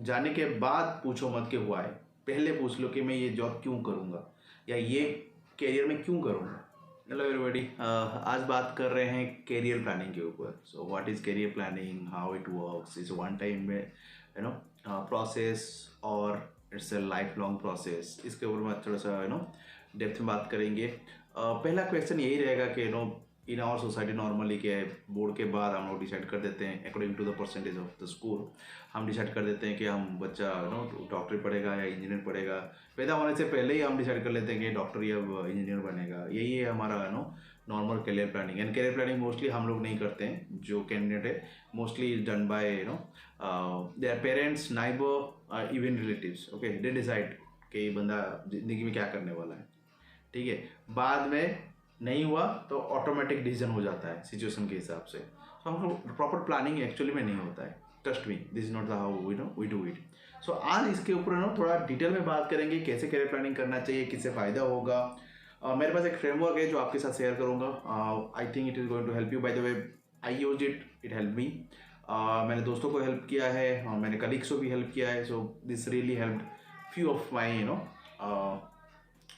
जाने के बाद पूछो मत कि हुआ है, पहले पूछ लो कि मैं ये जॉब क्यों करूँगा या ये करियर में क्यों करूँगा। हेलो एवरीबॉडी, आज बात कर रहे हैं करियर प्लानिंग के ऊपर। So what is career planning, how it works, is one time में प्रोसेस और it's a life long process. इसके ऊपर मैं थोड़ा सा डेप्थ में बात करेंगे। पहला क्वेश्चन यही रहेगा कि इन आवर सोसाइटी नॉर्मली क्या है, बोर्ड के बाद हम लोग डिसाइड कर देते हैं according to the percentage of the score. हम डिसाइड कर देते हैं कि हम बच्चा डॉक्टर पढ़ेगा या इंजीनियर पढ़ेगा। पैदा होने से पहले ही हम डिसाइड कर लेते हैं कि डॉक्टर या इंजीनियर बनेगा। यही है हमारा normal career planning. And career planning mostly हम लोग नहीं करते हैं, जो कैंडिडेट है mostly done by their parents, neighbour, even relatives. Okay, they decide कि ये बंदा ज़िंदगी में क्या करने वाला है। ठीक है, बाद में नहीं हुआ तो ऑटोमेटिक डिसीजन हो जाता है सिचुएशन के हिसाब से। तो हम लोग प्रॉपर प्लानिंग एक्चुअली में नहीं होता है। Trust me, this is not the how we do it. So आज इसके ऊपर थोड़ा डिटेल में बात करेंगे कैसे करियर प्लानिंग करना चाहिए, किससे फ़ायदा होगा। मेरे पास एक फ्रेमवर्क है जो आपके साथ शेयर करूँगा। I think it is going to help you. By the way, I use it, it help me. मैंने दोस्तों को हेल्प किया है और मैंने कलीग्स को भी हेल्प किया है। So this really help few of my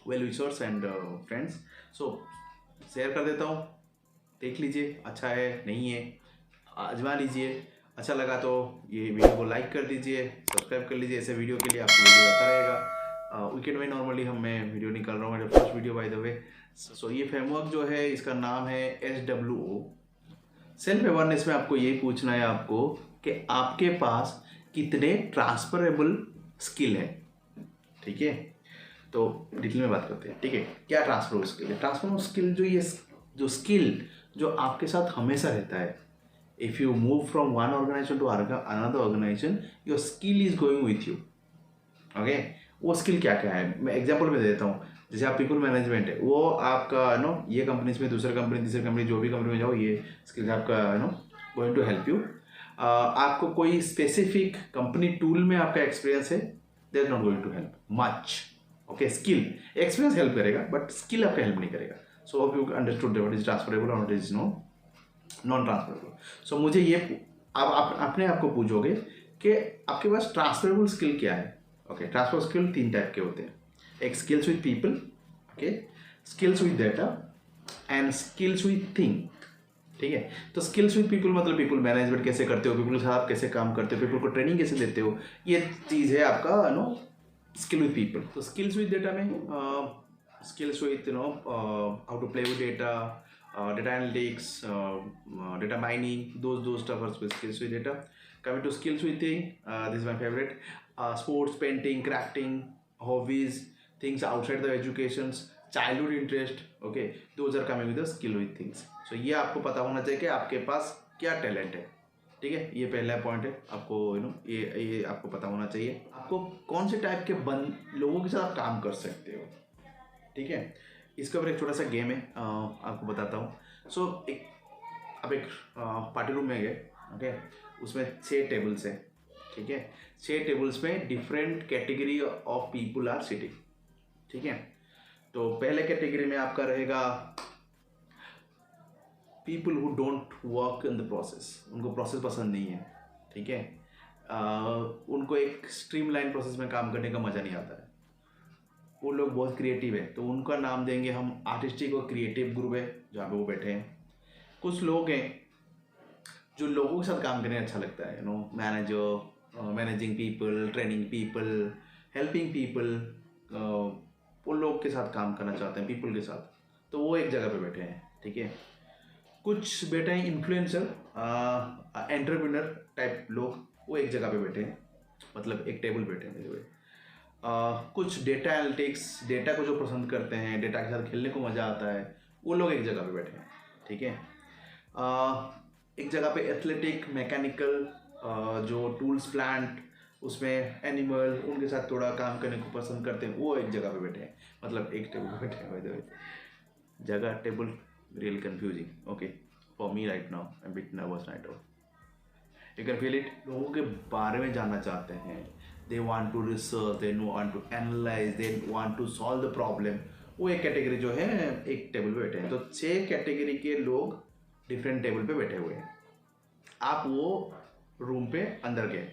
well wishers and friends. So share कर देता हूँ, देख लीजिए, अच्छा है नहीं है आजमा लीजिए। अच्छा लगा तो ये वीडियो को लाइक कर दीजिए, सब्सक्राइब कर लीजिए। ऐसे वीडियो के लिए आपको वीडियो आता रहेगा। वीकेंड में नॉर्मली मैं वीडियो निकाल रहा हूँ, मेरा first video by the way. So ये फ्रेमवर्क जो है इसका नाम है SWO। सेल्फ अवेयरनेस में आपको यही पूछना है आपको कि आपके पास कितने ट्रांसफरेबल स्किल है। ठीक है, तो डिटेल में बात करते हैं। ठीक है, क्या ट्रांसफरेबल स्किल है? ट्रांसफरेबल स्किल जो स्किल जो आपके साथ हमेशा रहता है। If you move from one organisation to another organisation, your skill is going with you. Okay, वो स्किल क्या क्या है मैं एग्जांपल में दे देता हूँ। जैसे आप पीपल मैनेजमेंट है, वो आपका ये कंपनी में दूसरे कंपनी तीसरे कंपनी जो भी कंपनी में जाओ, ये स्किल आपका गोइंग टू हेल्प यू। आपको कोई स्पेसिफिक कंपनी टूल में आपका एक्सपीरियंस है, they is not going to help much. Okay, skill experience help करेगा बट स्किल आपका हेल्प नहीं करेगा। So hope you understood what is transferable और what is non transferable. So मुझे ये आप अपने आप को पूछोगे कि आपके पास ट्रांसफरेबल स्किल क्या है। ओके, ट्रांसफरेबल स्किल 3 टाइप के होते हैं। एक skills with people, okay, skills with data and skills with thing. ठीक है, तो स्किल्स विद पीपल मतलब पीपल मैनेजमेंट कैसे करते हो, पीपल के साथ कैसे काम करते हो, पीपल को ट्रेनिंग कैसे देते हो, ये चीज़ है आपका स्किल विद पीपल। तो स्किल्स विद डेटा में skills with how to play with data, data analytics, data mining, those stuff are skills with data. Coming to skills with thing, this is my favorite. Sports, painting, crafting, hobbies, things outside the educations, childhood interest. Okay, those are coming with the skill with things. So ये आपको पता होना चाहिए कि आपके पास क्या talent है। ठीक है, ये पहला पॉइंट है आपको ये आपको पता होना चाहिए। आपको कौन से टाइप के लोगों के साथ काम कर सकते हो। ठीक है, इसके ऊपर एक छोटा सा गेम है, आपको बताता हूँ। सो अब एक पार्टी रूम में गए। ओके, उसमें 6 टेबल्स हैं। ठीक है, 6 टेबल्स में different category of people are sitting. ठीक है, तो पहले कैटेगरी में आपका रहेगा people who don't work in the process, उनको प्रोसेस पसंद नहीं है। ठीक है, उनको एक स्ट्रीमलाइन प्रोसेस में काम करने का मज़ा नहीं आता है। वो लोग बहुत क्रिएटिव है, तो उनका नाम देंगे हम आर्टिस्टिक और क्रिएटिव ग्रुप है जहाँ पे वो बैठे हैं। कुछ लोग हैं जो लोगों के साथ काम करने अच्छा लगता है, manager, managing people, training people, helping people, उन लोग के साथ काम करना चाहते हैं, पीपल के साथ, तो वो एक जगह पे बैठे हैं। ठीक है, कुछ बैठे हैं इन्फ्लुएंसर, एंटरप्रेन्योर टाइप लोग, वो एक जगह पे बैठे हैं, मतलब एक टेबल बैठे हैं। कुछ डेटा एनालिटिक्स, डेटा को जो पसंद करते हैं, डेटा के साथ खेलने को मज़ा आता है, वो लोग एक जगह पे बैठे हैं। ठीक है, एक जगह पे एथलेटिक, मैकेनिकल, जो टूल्स प्लांट, उसमें एनिमल, उनके साथ थोड़ा काम करने को पसंद करते हैं, वो एक जगह पे बैठे हैं, मतलब एक टेबल पे बैठे हैं। बाय द वे, जगह table real confusing. Okay, for me right now I am bit nervous right now, you can feel it. लोगों के बारे में जानना चाहते हैं, they want to research, they want to analyze, they want to solve the problem। वो एक category जो है एक टेबल पे बैठे हैं। तो 6 कैटेगरी के लोग डिफरेंट टेबल पे बैठे हुए हैं। आप वो रूम पे अंदर गए,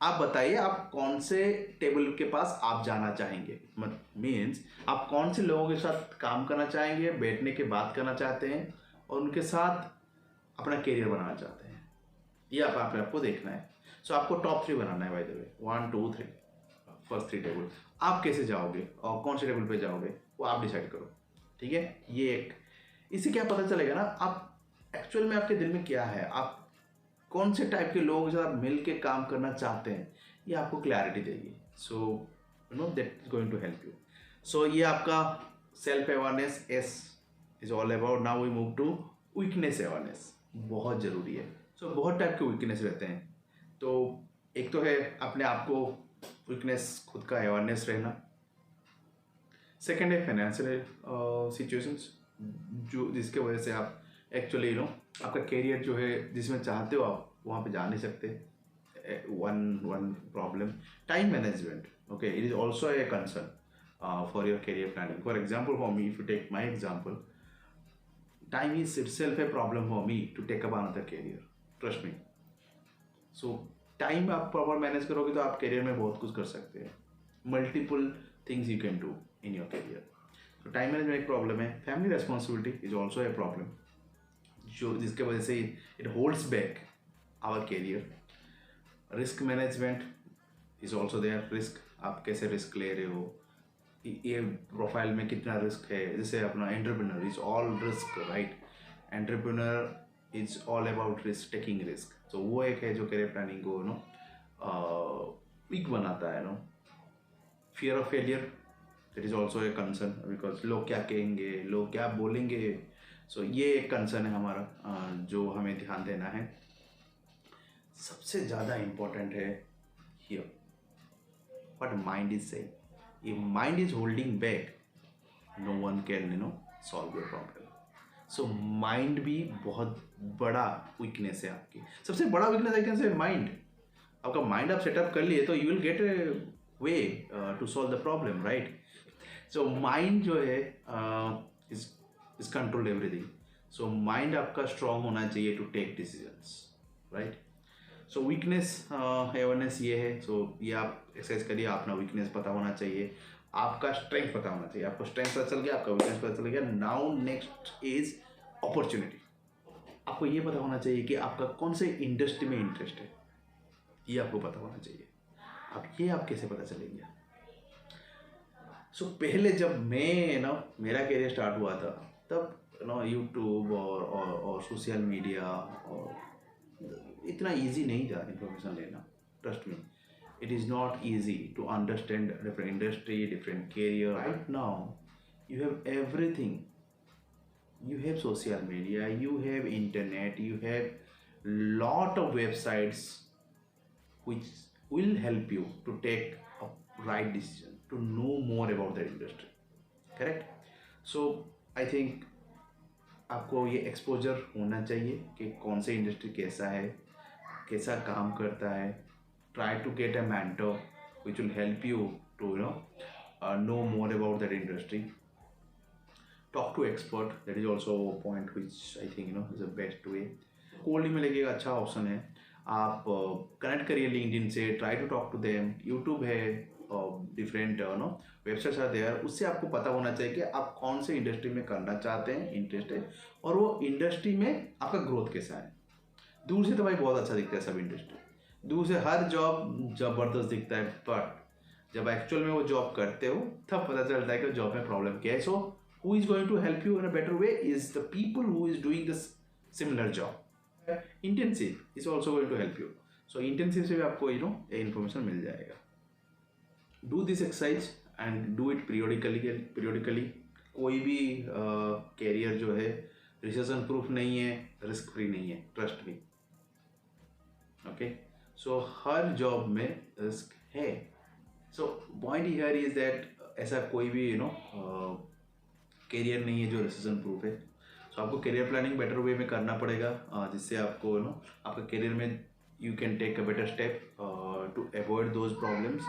आप बताइए आप कौन से टेबल के पास आप जाना चाहेंगे, मीन्स आप कौन से लोगों के साथ काम करना चाहेंगे, बैठने के बात करना चाहते हैं और उनके साथ अपना करियर बनाना चाहते हैं, ये आपको देखना है। सो आपको टॉप 3 बनाना है, bye the way 1 2 3, first 3 table. आप कैसे जाओगे और कौन से टेबल पे जाओगे वो आप डिसाइड करो, ठीक है। ये एक, इससे क्या पता चलेगा ना आप एक्चुअल में आपके दिल में क्या है, आप कौन से टाइप के लोगों के साथ मिल के काम करना चाहते हैं, ये आपको क्लैरिटी देगी। So you know that is going to help you. So ये आपका self awareness as is all about. Now we move to weakness awareness, बहुत ज़रूरी है। सो बहुत टाइप के वीकनेस रहते हैं। तो एक तो है अपने आप को वीकनेस, खुद का अवेयरनेस रहना। सेकेंड है फाइनेंशियल सिचुएशंस, जो जिसके वजह से आप एक्चुअली आपका करियर जो है जिसमें चाहते हो आप वहाँ पे जा नहीं सकते। One problem, time management. Okay, it is also a concern for your career planning. For example, for me, if you take my example, time is itself a problem for me to take up another career, trust me. So time आप proper manage करोगे तो आप career में बहुत कुछ कर सकते हैं, multiple things you can do in your career. तो टाइम मैनेजमेंट एक प्रॉब्लम है। Family responsibility is also a problem, जो जिसके वजह से it holds back our career. Risk management is also there, risk, आप कैसे रिस्क ले रहे हो, ये प्रोफाइल में कितना रिस्क है। जैसे अपना entrepreneur is all risk, right. Entrepreneur is all about risk, taking risk. तो वो एक है जो करियर प्लानिंग को वीक बनाता है। Fear of failure, that is also a concern, because लोग क्या कहेंगे, लोग क्या बोलेंगे। सो ये एक कंसर्न है हमारा, जो हमें ध्यान देना है। सबसे ज़्यादा इम्पोर्टेंट है here what mind is saying. If mind is holding back, no one can solve your problem. So mind भी बहुत बड़ा वीकनेस है आपकी। सबसे बड़ा weakness I can say mind. आपका माइंड आप सेटअप कर लिए तो you will get a way to solve the problem, right. So mind जो है is control everything. So mind आपका स्ट्रांग होना चाहिए to take decisions, right. So weakness awareness ये है। सो ये आप एक्सरसाइज करिए, अपना वीकनेस पता होना चाहिए, आपका स्ट्रेंथ पता होना चाहिए। आपको स्ट्रेंथ पता चल गया, आपका वीकनेस पता चल गया। Now next is opportunity. आपको ये पता होना चाहिए कि आपका कौन से इंडस्ट्री में इंटरेस्ट है, ये आपको पता होना चाहिए। अब ये आप कैसे पता चलेंगे। सो पहले जब मैं मेरा करियर स्टार्ट हुआ था, तब यूट्यूब और सोशल मीडिया और इतना इजी नहीं था इन्फॉर्मेशन लेना। Trust me, it is not easy to understand different industry, different career. Right now you have everything, you have social media, you have internet, you have lot of websites which will help you to take a right decision, to know more about that industry, correct? So I think आपको ये exposure होना चाहिए कि कौन से industry कैसा है, कैसा काम करता है। Try to get a mentor which will help you to know more about that industry. Talk to expert, that is also a point which I think is the best way. Cold में लेके एक अच्छा option है। आप connect करिए LinkedIn से, try to talk to them. YouTube है, different websites are there. उससे आपको पता होना चाहिए कि आप कौन से इंडस्ट्री में करना चाहते हैं, इंटरेस्ट है, और वो इंडस्ट्री में आपका ग्रोथ कैसा है। दूर से तो भाई बहुत अच्छा दिखता है सब इंडस्ट्री, दूर से हर जॉब ज़बरदस्त दिखता है, बट जब एक्चुअल में वो जॉब करते हो तब पता चलता है कि जॉब में प्रॉब्लम क्या है। So who is going to help you in a better way is the people who is doing this similar job. Intensive is also going to help you. So intensive से भी आपको information मिल जाएगा। Do this exercise and do it periodically. कोई भी career जो है recession proof नहीं है, रिस्क फ्री नहीं है, ट्रस्ट मी। ओके, सो हर जॉब में रिस्क है। So point here is that ऐसा कोई भी करियर नहीं है जो रिसेशन प्रूफ है। सो आपको करियर प्लानिंग बेटर वे में करना पड़ेगा, जिससे आपको आपका करियर में you can take a better step to avoid those problems.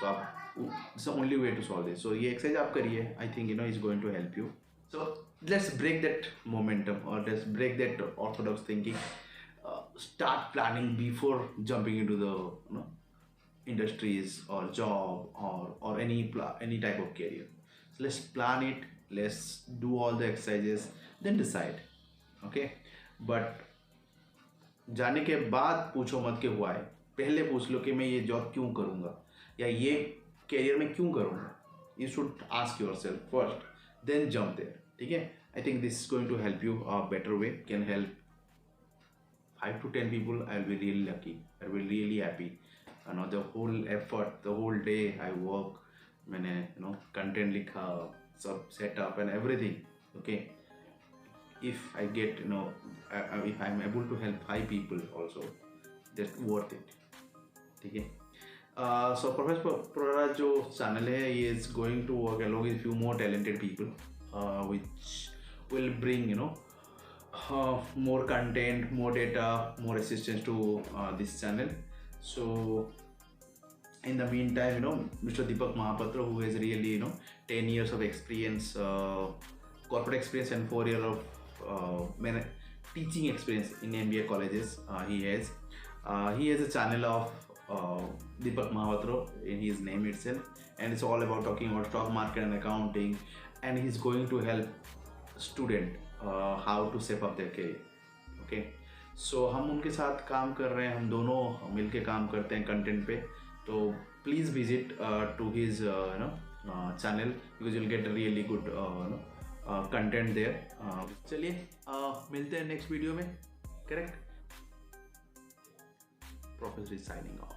So आप it's only way to solve this. So ये एक्सरसाइज आप करिए, I think is going to help you. So let's break that momentum और let's break that orthodox thinking. Start planning before jumping into the industries or job or any type of career. So let's plan it, let's do all the exercises, then decide. Okay, but जाने के बाद पूछो मत कि हुआ है, पहले पूछ लो कि मैं ये जॉब क्यों करूँगा या ये कैरियर में क्यों करूँगा. You should ask yourself first, then jump there. ठीक है, I think this is going to help you a better way, can help 5 to 10 people. I'll be really lucky, I'll be really happy. The whole effort, the whole day I work, मैंने content लिखा, सब setup and everything. Okay, if I get if I'm able to help 5 people also, that's worth it. ठीक है. So Professor Prora जो channel है, he is going to work along with few more talented people, which will bring more content, more data, more assistance to this channel. So in the meantime, Mr. Deepak Mahapatra, who has really 10 years of experience, corporate experience, and 4 years of teaching experience in MBA colleges. He has a channel of Deepak Mahapatra in his name itself, and it's all about talking about stock market and accounting, and he's going to help student how to shape up their career. Okay, so हम उनके साथ काम कर रहे हैं, हम दोनों मिलके काम करते हैं कंटेंट पे. तो please visit to his channel, because you'll get really good content there. चलिए मिलते हैं नेक्स्ट वीडियो में. Correct, professor is signing of.